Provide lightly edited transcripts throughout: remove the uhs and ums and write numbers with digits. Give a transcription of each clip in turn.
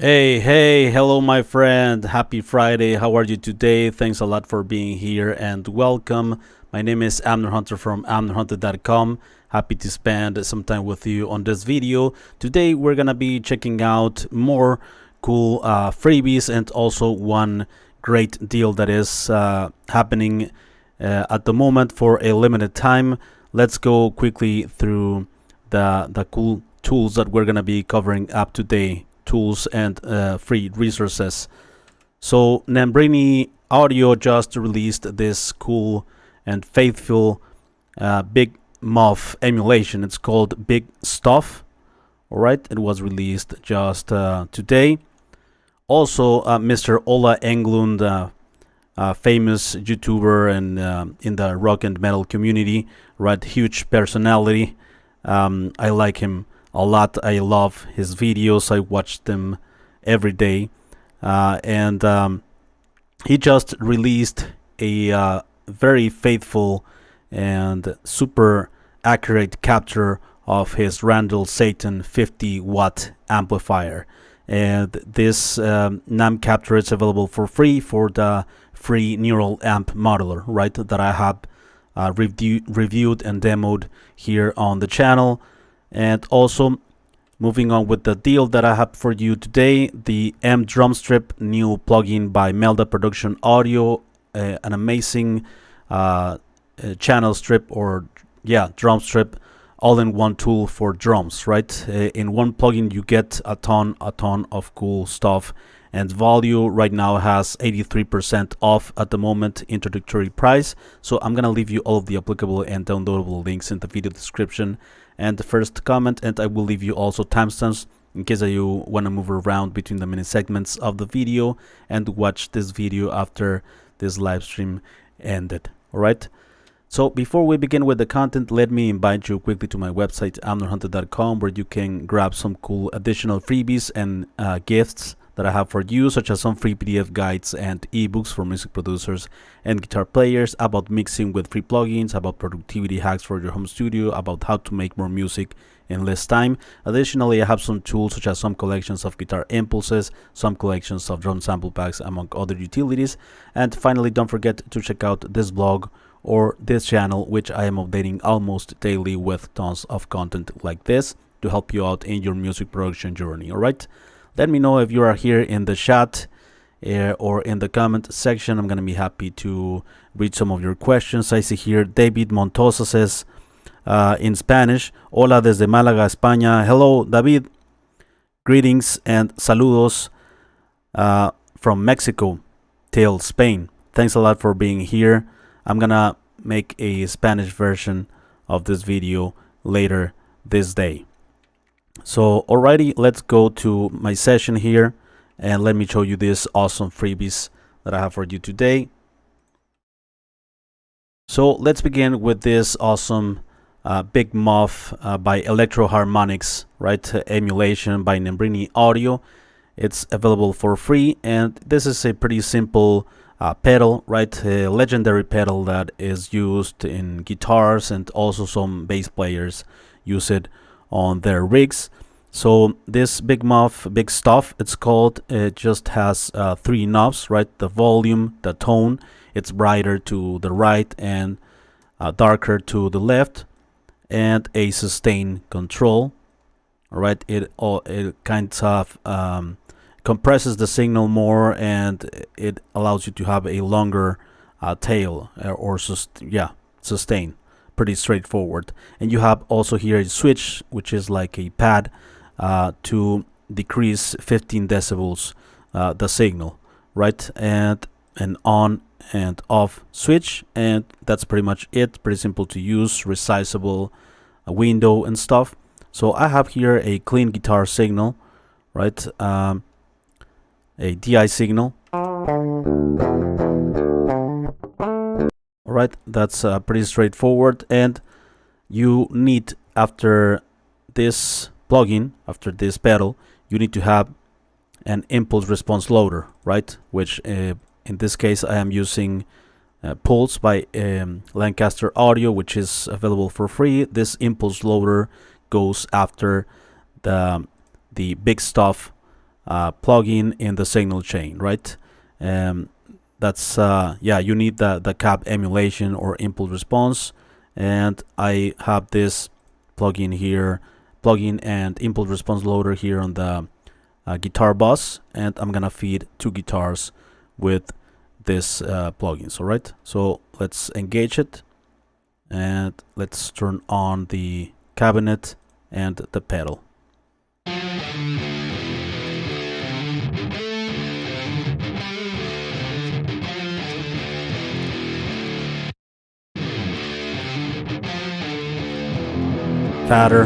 Hey, hello, my friend. Happy Friday. How are you today? Thanks a lot for being here and welcome. My name is Amner Hunter from amnerhunter.com. Happy to spend some time with you on this video. Today, we're going to be checking out more cool freebies and also one great deal that is happening at the moment for a limited time. Let's go quickly through the cool tools that we're going to be covering up today. Tools and free resources. So Nembrini Audio just released this cool and faithful Big Muff emulation. It's called Big Stuff. Alright, it was released just today. Also Mr. Ola Englund, famous YouTuber and in the rock and metal community, right? Huge personality. I like him a lot. I love his videos. I watch them every day, and he just released a very faithful and super accurate capture of his Randall Satan 50-watt amplifier, and this NAM capture is available for free for the free neural amp modeler, right, that I have reviewed and demoed here on the channel. And also, moving on with the deal that I have for you today, the MDrumStrip new plugin by Melda Production Audio, an amazing channel strip, or drum strip, all-in-one tool for drums, right? In one plugin you get a ton of cool stuff, and Value right now has 83% off at the moment, introductory price. So I'm gonna leave you all of the applicable and downloadable links in the video description and the first comment, and I will leave you also timestamps in case you want to move around between the mini segments of the video and watch this video after this live stream ended. Alright, so before we begin with the content, let me invite you quickly to my website amnerhunter.com, where you can grab some cool additional freebies and gifts that I have for you, such as some free PDF guides and ebooks for music producers and guitar players about mixing with free plugins, about productivity hacks for your home studio, about how to make more music in less time. Additionally, I have some tools such as some collections of guitar impulses, some collections of drum sample packs, among other utilities. And finally, don't forget to check out this blog or this channel, which I am updating almost daily with tons of content like this to help you out in your music production journey. All right, let me know if you are here in the chat or in the comment section. I'm going to be happy to read some of your questions. I see here David Montosa says in Spanish, Hola desde Málaga, España. Hello, David. Greetings and saludos from Mexico till Spain. Thanks a lot for being here. I'm going to make a Spanish version of this video later this day. So alrighty, let's go to my session here and let me show you these awesome freebies that I have for you today. So let's begin with this awesome Big Muff by Electro Harmonix, right? Emulation by Nembrini Audio. It's available for free, and this is a pretty simple pedal, right? A legendary pedal that is used in guitars, and also some bass players use it on their rigs. So this Big Muff, Big Stuff, it's called, it just has three knobs, right? The volume, the tone, it's brighter to the right and darker to the left, and a sustain control. All right, it kind of compresses the signal more, and it allows you to have a longer tail or sustain. Pretty straightforward. And you have also here a switch, which is like a pad to decrease 15 decibels the signal, right? And an on and off switch, and that's pretty much it. Pretty simple to use, resizable window and stuff. So I have here a clean guitar signal, right? A DI signal. Alright, that's pretty straightforward, and you need, after this plugin, after this pedal, you need to have an impulse response loader, right? Which in this case I am using Pulse by Lancaster Audio, which is available for free. This impulse loader goes after the Big Stuff plugin in the signal chain, right? That's yeah, you need the cap emulation or impulse response, and I have this plugin here, plugin and impulse response loader here on the guitar bus, and I'm gonna feed 2 guitars with this plugins. All right, so let's engage it, and let's turn on the cabinet and the pedal. Fatter.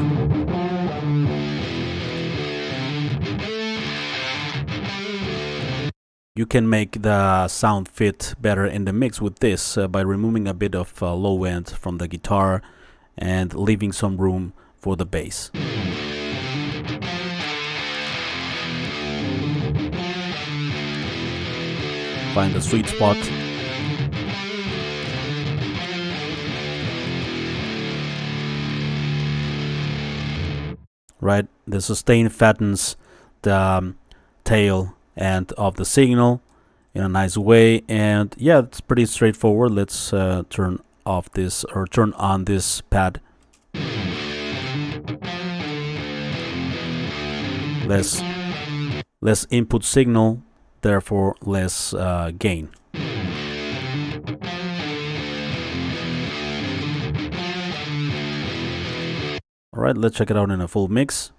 You can make the sound fit better in the mix with this by removing a bit of low end from the guitar and leaving some room for the bass. Find the sweet spot. Right, the sustain fattens the tail end of the signal in a nice way, and yeah, it's pretty straightforward. Let's turn off this, or turn on this pad. Less input signal, therefore less gain. All right, let's check it out in a full mix.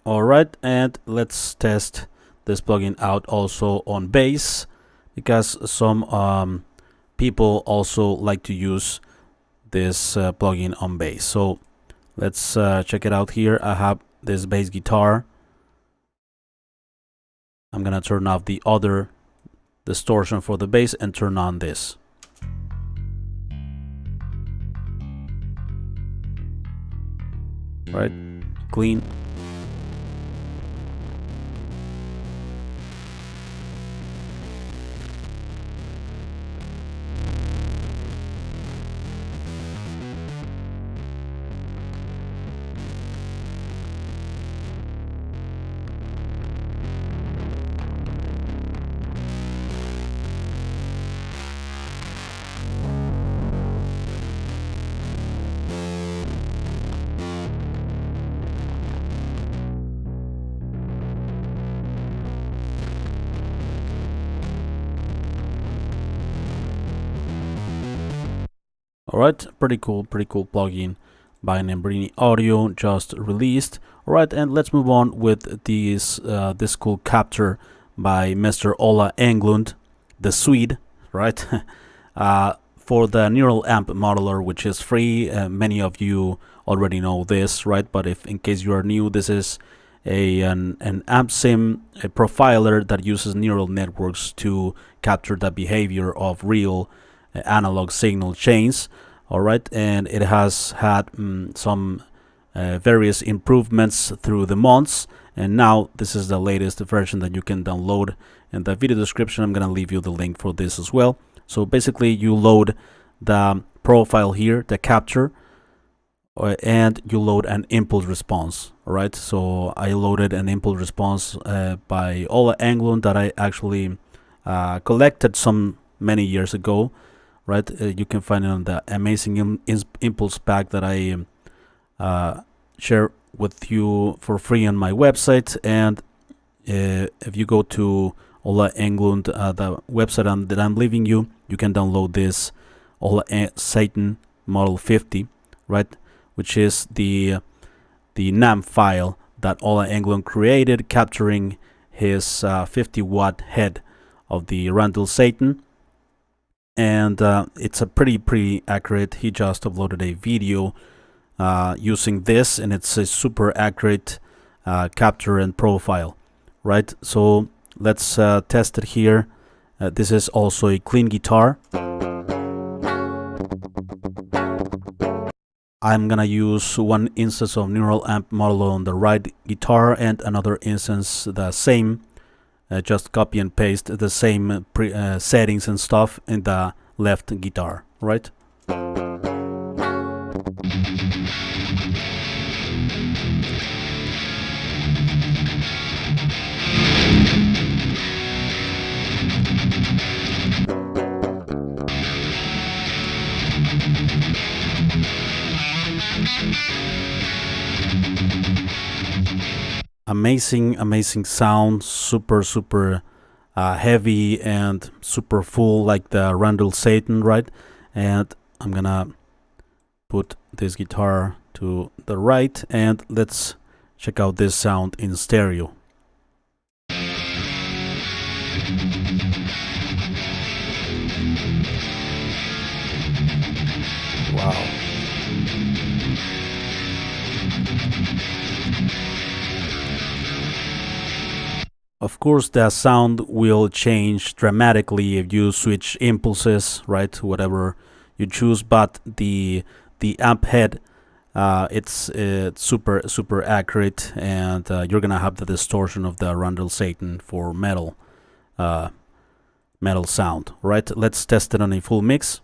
Alright, and let's test this plugin out also on bass, because some people also like to use this plugin on bass. So let's check it out here. I have this bass guitar. I'm gonna turn off the other distortion for the bass and turn on this. Right, clean. Alright, pretty cool plugin by Nembrini Audio, just released. Alright, and let's move on with this cool capture by Mr. Ola Englund, the Swede, right? For the neural amp modeler, which is free. Many of you already know this, right? But if in case you are new, this is an amp sim, a profiler that uses neural networks to capture the behavior of real analog signal chains. All right, and it has had some various improvements through the months, and now this is the latest version that you can download. In the video description, I'm gonna leave you the link for this as well. So basically, you load the profile here, the capture, and you load an impulse response. All right, so I loaded an impulse response by Ola Englund that I actually collected some many years ago. Right, you can find it on the amazing impulse pack that I share with you for free on my website. And if you go to Ola Englund, the website that I'm leaving you, you can download this Ola Satan Model 50, right, which is the NAM file that Ola Englund created, capturing his 50-watt head of the Randall Satan. and it's a pretty accurate. He just uploaded a video using this, and it's a super accurate capture and profile, right? So let's test it here. This is also a clean guitar. I'm gonna use one instance of neural amp modulo on the right guitar and another instance the same. Just copy and paste the same settings and stuff in the left guitar, right? Amazing sound, super heavy and super full, like the Randall Satan, right? And I'm gonna put this guitar to the right, and let's check out this sound in stereo. Wow. Of course, the sound will change dramatically if you switch impulses, right? Whatever you choose, but the amp head, it's super accurate, and you're gonna have the distortion of the Randall Satan for metal sound, right? Let's test it on a full mix.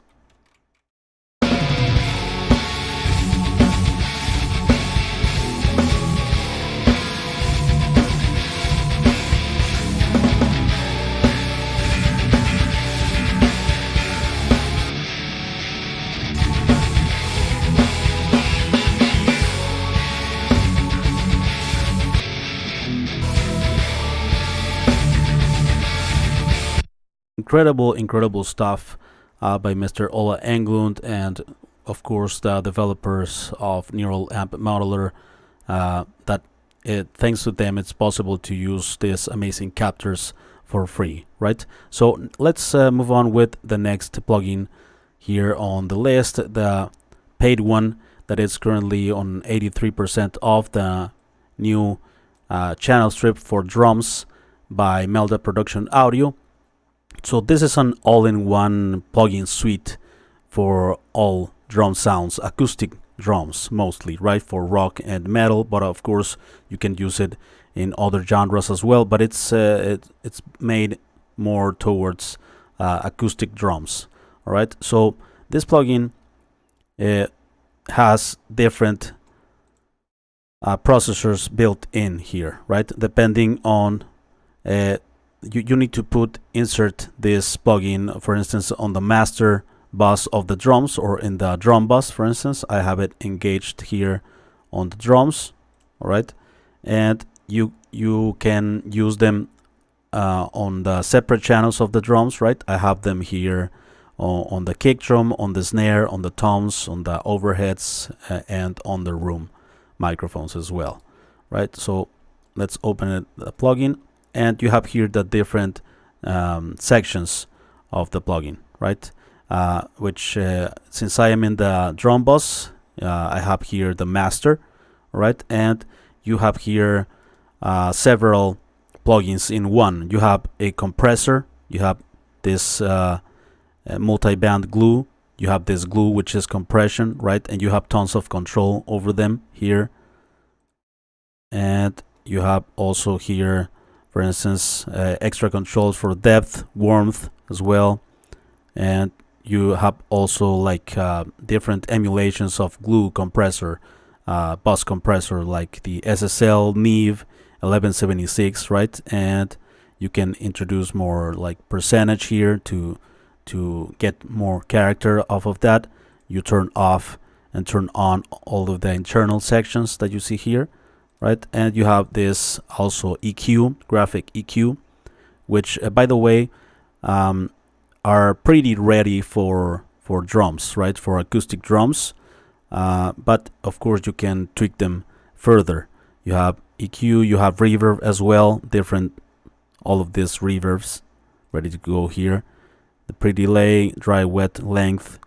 Incredible stuff by Mr. Ola Englund, and of course the developers of Neural Amp Modeler. Thanks to them, it's possible to use these amazing captures for free, right? So let's move on with the next plugin here on the list, the paid one that is currently on 83% off, the new channel strip for drums by Melda Production Audio. So this is an all-in-one plugin suite for all drum sounds, acoustic drums mostly, right, for rock and metal, but of course you can use it in other genres as well, but it's made more towards acoustic drums. All right, so this plugin has different processors built in here, right? Depending on you need to insert this plugin, for instance, on the master bus of the drums, or in the drum bus, for instance. I have it engaged here on the drums, all right, and you can use them on the separate channels of the drums, right? I have them here on the kick drum, on the snare, on the toms, on the overheads, and on the room microphones as well, right? So let's open it, the plugin, and you have here the different sections of the plugin, right? Which since I am in the drum bus, I have here the master, right? And you have here several plugins in one. You have a compressor, you have this multi-band glue, you have this glue which is compression, right? And you have tons of control over them here. And you have also here, for instance, extra controls for depth, warmth as well. And you have also like different emulations of glue compressor, bus compressor, like the SSL Neve 1176, right? And you can introduce more like percentage here to get more character off of that. You turn off and turn on all of the internal sections that you see here, right? And you have this also EQ, graphic EQ, which by the way are pretty ready for drums, right? For acoustic drums, but of course you can tweak them further. You have EQ, you have reverb as well, different, all of these reverbs ready to go here. the pre-delay, dry wet length,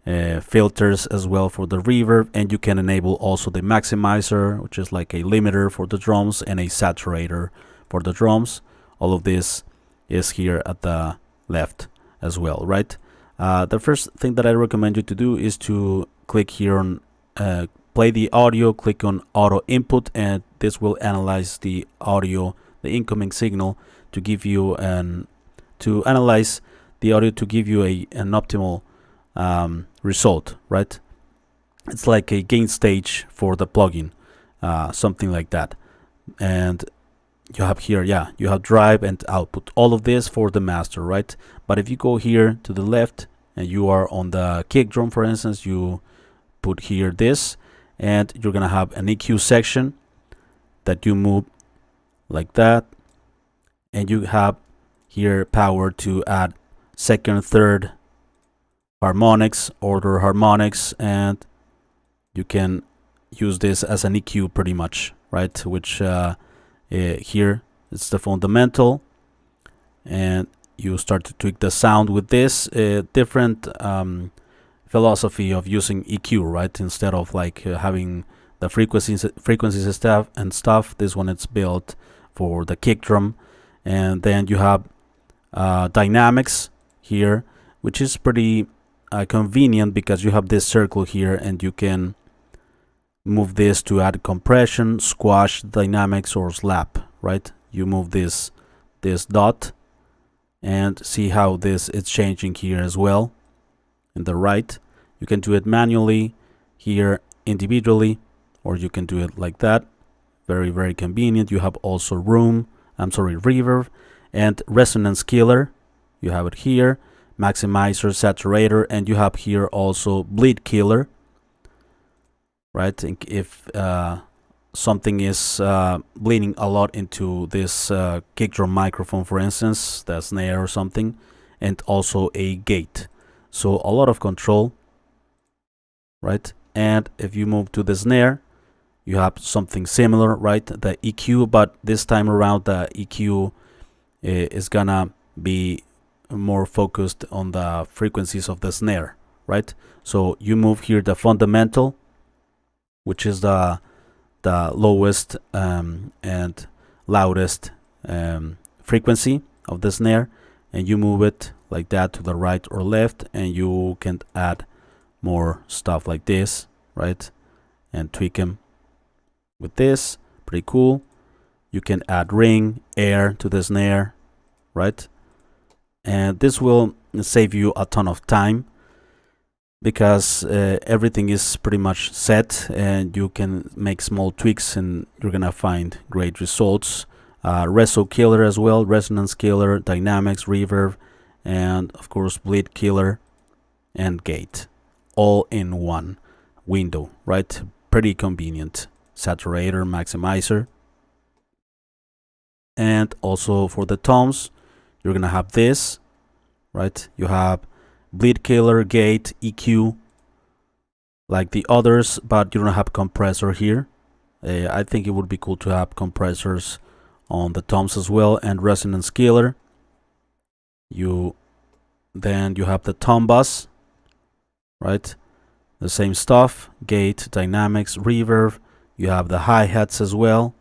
filters as well for the reverb, and you can enable also the maximizer, which is like a limiter for the drums, and a saturator for the drums. All of this is here at the left as well, right? The first thing that I recommend you to do is to click here on play the audio, click on auto input, and this will analyze the audio, the incoming signal, to give you to analyze the audio to give you an optimal result, right? It's like a gain stage for the plugin, something like that. And you have here, you have drive and output, all of this for the master, right? But if you go here to the left and you are on the kick drum, for instance, you put here this, and you're gonna have an EQ section that you move like that, and you have here power to add second, third harmonics, order harmonics, and you can use this as an EQ pretty much, right? Which here it's the fundamental, and you start to tweak the sound with this different philosophy of using EQ, right? Instead of like having the frequencies and stuff. This one it's built for the kick drum, and then you have dynamics here, which is pretty convenient because you have this circle here, and you can move this to add compression, squash, dynamics, or slap, right? You move this dot and see how this is changing here as well in the right. You can do it manually here individually, or you can do it like that. Very, very convenient. You have also reverb and resonance killer. You have it here, maximizer, saturator, and you have here also bleed killer, right? If something is bleeding a lot into this kick drum microphone, for instance, the snare or something, and also a gate. So a lot of control, right? And if you move to the snare, you have something similar, right? The EQ, but this time around the EQ is gonna be more focused on the frequencies of the snare, right? So you move here the fundamental, which is the lowest and loudest frequency of the snare, and you move it like that to the right or left, and you can add more stuff like this, right? And tweak them with this. Pretty cool. You can add ring, air to the snare, right? And this will save you a ton of time because everything is pretty much set, and you can make small tweaks and you're gonna find great results. Reso killer as well, resonance killer, dynamics, reverb, and of course bleed killer and gate, all in one window, right? Pretty convenient. Saturator, maximizer, and also for the toms, you're gonna have this, right? You have bleed killer, gate, EQ, like the others, but you don't have compressor here. I think it would be cool to have compressors on the toms as well, and resonance killer. Then you have the tom bus, right? The same stuff, gate, dynamics, reverb. You have the hi-hats as well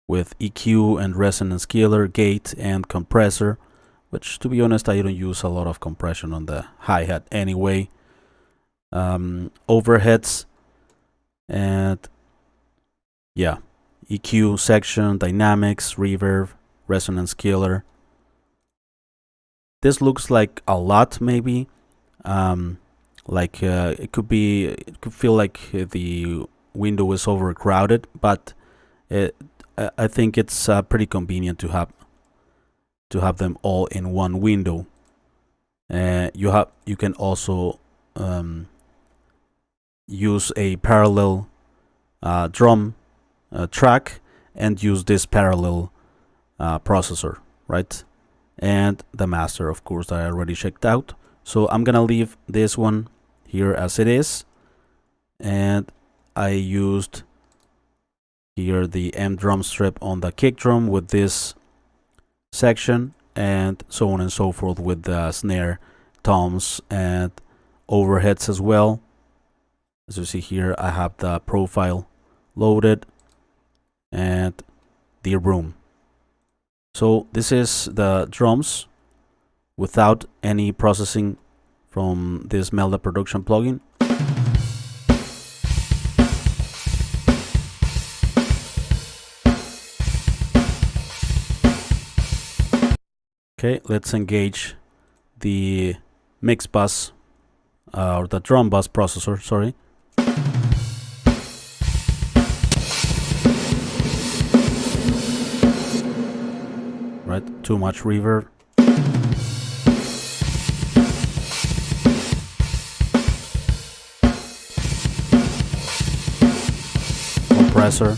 with EQ and resonance killer, gate, and compressor, which to be honest I don't use a lot of compression on the hi-hat anyway. Overheads, and yeah, EQ section, dynamics, reverb, resonance killer. This looks like a lot, maybe. It could feel like the window is overcrowded, but I think it's pretty convenient to have them all in one window. You can also use a parallel drum track and use this parallel processor, right? And the master, of course, that I already checked out. So I'm gonna leave this one here as it is, and I used here the MDrumStrip on the kick drum with this section, and so on and so forth with the snare, toms, and overheads as well. As you see here, I have the profile loaded and the room. So this is the drums without any processing from this Melda Production plugin. Okay, let's engage the mix bus or the drum bus processor, sorry. Right, too much reverb. Compressor.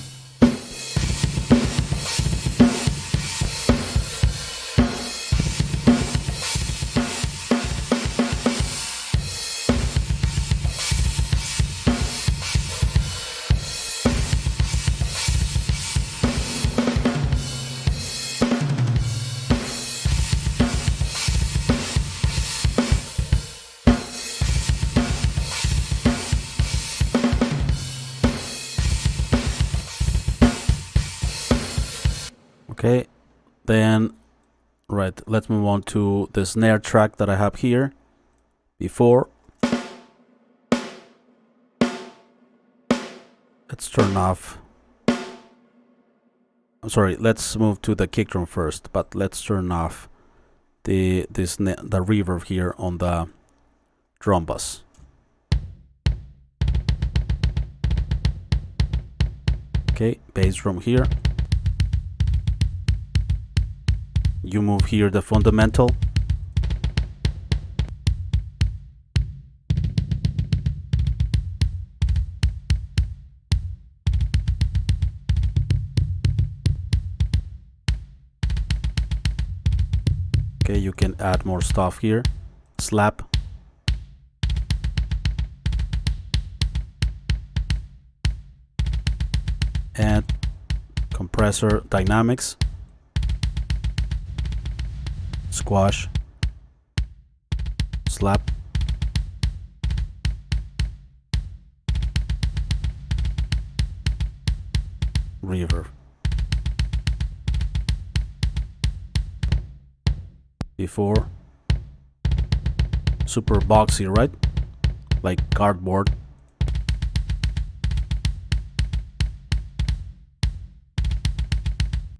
Okay, then, right, let's move on to the snare track that I have here before. Let's turn off. I'm sorry, let's move to the kick drum first, but let's turn off the reverb here on the drum bus. Okay, bass drum here. You move here the fundamental. Okay, you can add more stuff here. Slap. And compressor dynamics. Squash. Slap. Reverb. Before. Super boxy, right? Like cardboard.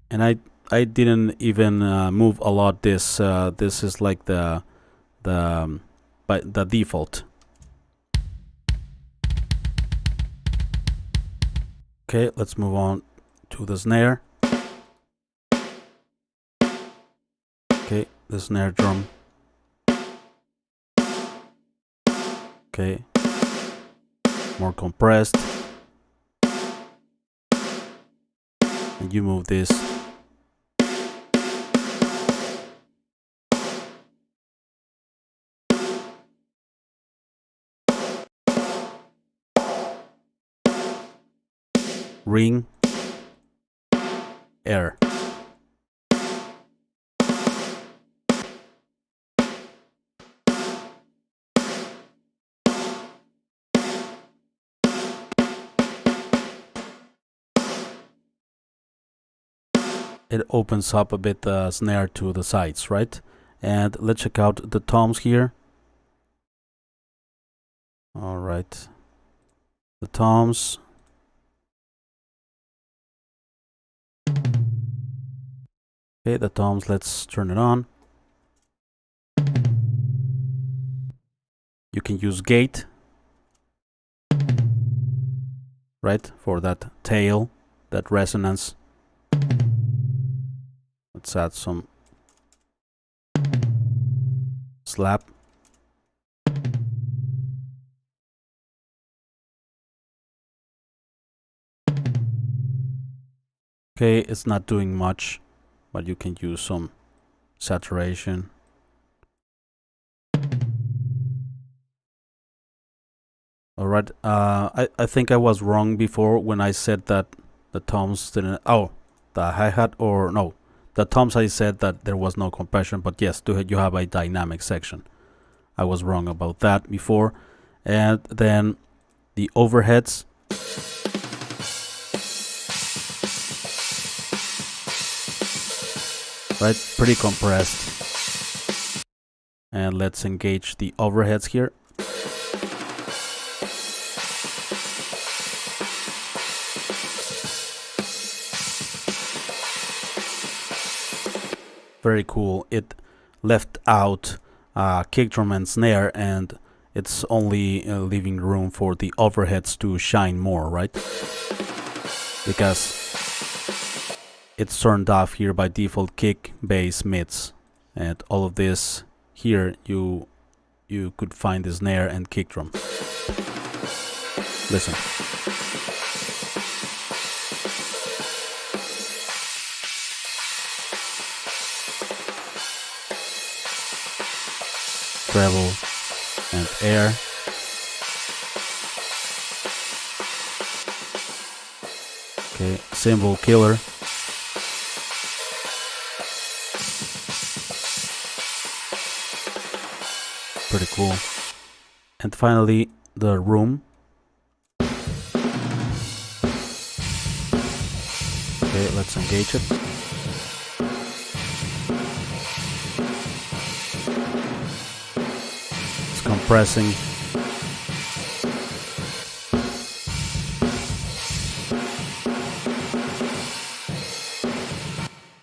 And I didn't even move a lot. This is like the default. Okay, let's move on to the snare. Okay, the snare drum. Okay, more compressed. And you move this. Ring, air. It opens up a bit the snare to the sides, right? And let's check out the toms here. All right, the toms. Okay, the toms, let's turn it on. You can use gate, right, for that tail, that resonance. Let's add some slap. Okay, it's not doing much, but you can use some saturation. All right, I think I was wrong before when I said that the toms didn't. Oh, the hi-hat, or no, the toms I said that there was no compression, but yes, you have a dynamic section. I was wrong about that before. And then the overheads. Right, pretty compressed. And let's engage the overheads here. Very cool. It left out kick drum and snare, and it's only leaving room for the overheads to shine more, right? Because it's turned off here by default kick, bass, mids, and all of this here you could find the snare and kick drum. Listen. Treble and air. Okay, cymbal killer. Pretty cool. And finally, the room. Okay, let's engage it. Compressing.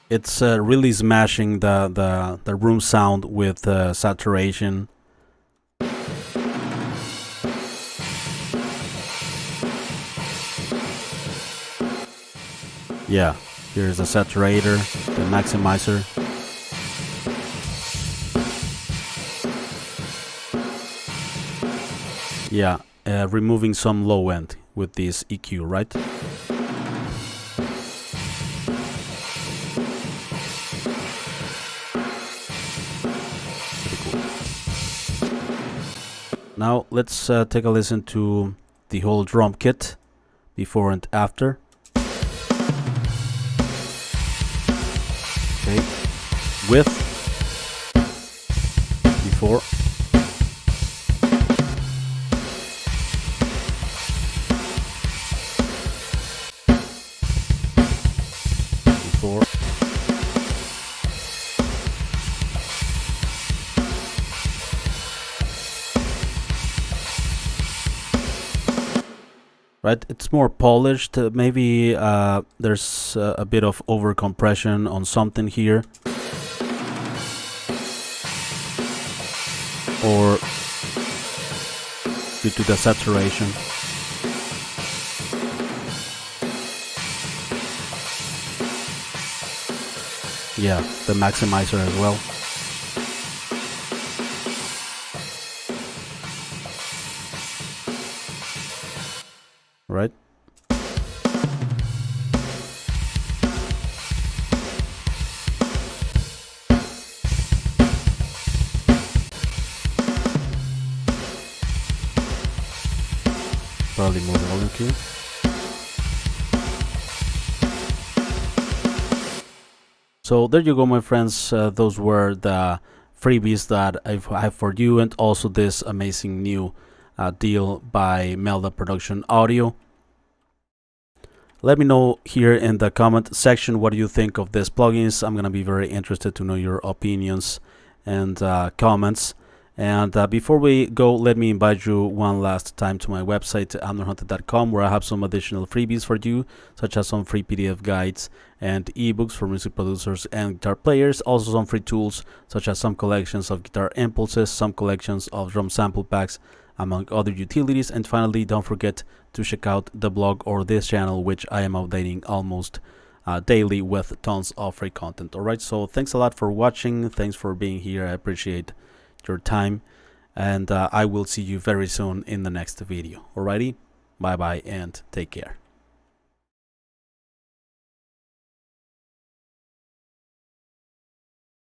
It's really smashing the room sound with saturation. Yeah, here's the saturator, the maximizer. Yeah, removing some low end with this EQ, right? Pretty cool. Now let's take a listen to the whole drum kit, before and after. Okay, with, before. Right, it's more polished. Maybe there's a bit of over compression on something here, or due to the saturation. Yeah, the maximizer as well. Right? Probably more volume here. So there you go, my friends. Those were the freebies that I have for you, and also this amazing new deal by Melda Production Audio. Let me know here in the comment section what do you think of these plugins. I'm gonna be very interested to know your opinions and comments. And before we go, let me invite you one last time to my website, emdrumsstrip.com, where I have some additional freebies for you, such as some free PDF guides and ebooks for music producers and guitar players. Also some free tools, such as some collections of guitar impulses, some collections of drum sample packs, among other utilities. And finally, don't forget to check out the blog or this channel, which I am updating almost daily with tons of free content. Alright, so thanks a lot for watching. Thanks for being here. I appreciate your time, and I will see you very soon in the next video. Alrighty, bye bye and take care.